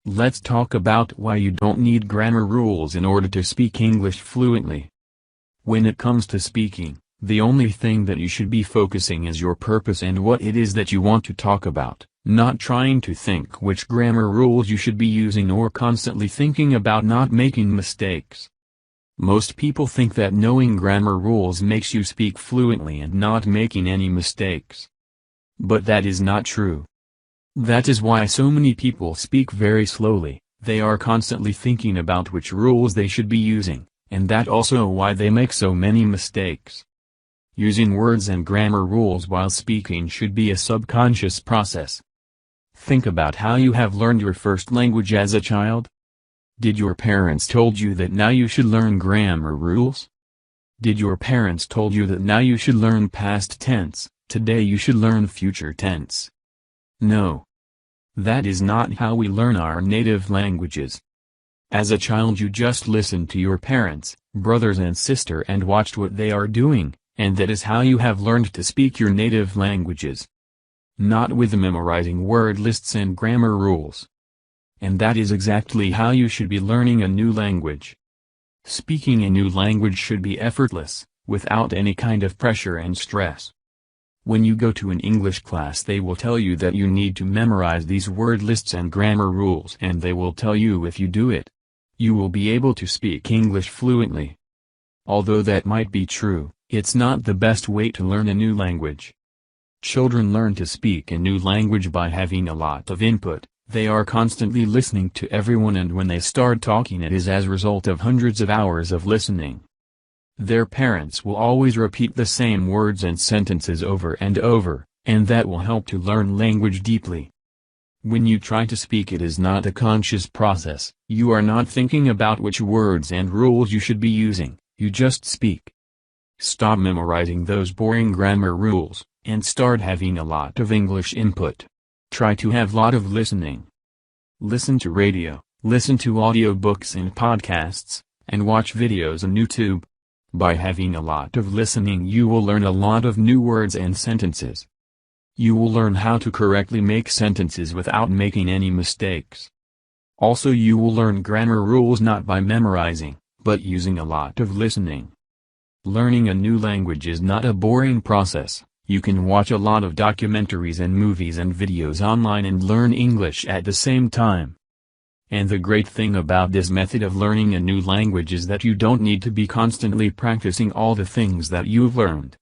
Let's talk about why you don't need grammar rules in order to speak English fluently. When it comes to speaking, the only thing that you should be focusing is your purpose and what it is that you want to talk about, not trying to think which grammar rules you should be using or constantly thinking about not making mistakes. Most people think that knowing grammar rules makes you speak fluently and not making any mistakes. But that is not true. That is why so many people speak very slowly. They are constantly thinking about which rules they should be using, and that also why they make so many mistakes. Using words and grammar rules while speaking should be a subconscious process. Think about how you have learned your first language as a child. Did your parents told you that now you should learn grammar rules? Did your parents told you that now you should learn past tense, today you should learn future tense? No. That is not how we learn our native languages. As a child you just listened to your parents, brothers and sister and watched what they are doing, and that is how you have learned to speak your native languages. Not with memorizing word lists and grammar rules. And that is exactly how you should be learning a new language. Speaking a new language should be effortless, without any kind of pressure and stress. When you go to an English class they will tell you that you need to memorize these word lists and grammar rules and they will tell you if you do it, you will be able to speak English fluently. Although that might be true, it's not the best way to learn a new language. Children learn to speak a new language by having a lot of input. They are constantly listening to everyone and when they start talking it is as a result of hundreds of hours of listening. Their parents will always repeat the same words and sentences over and over, and that will help to learn language deeply. When you try to speak it is not a conscious process, you are not thinking about which words and rules you should be using, you just speak. Stop memorizing those boring grammar rules, and start having a lot of English input. Try to have lot of listening. Listen to radio, listen to audiobooks and podcasts, and watch videos on YouTube. By having a lot of listening you will learn a lot of new words and sentences. You will learn how to correctly make sentences without making any mistakes. Also you will learn grammar rules not by memorizing, but using a lot of listening. Learning a new language is not a boring process. You can watch a lot of documentaries and movies and videos online and learn English at the same time. And the great thing about this method of learning a new language is that you don't need to be constantly practicing all the things that you've learned.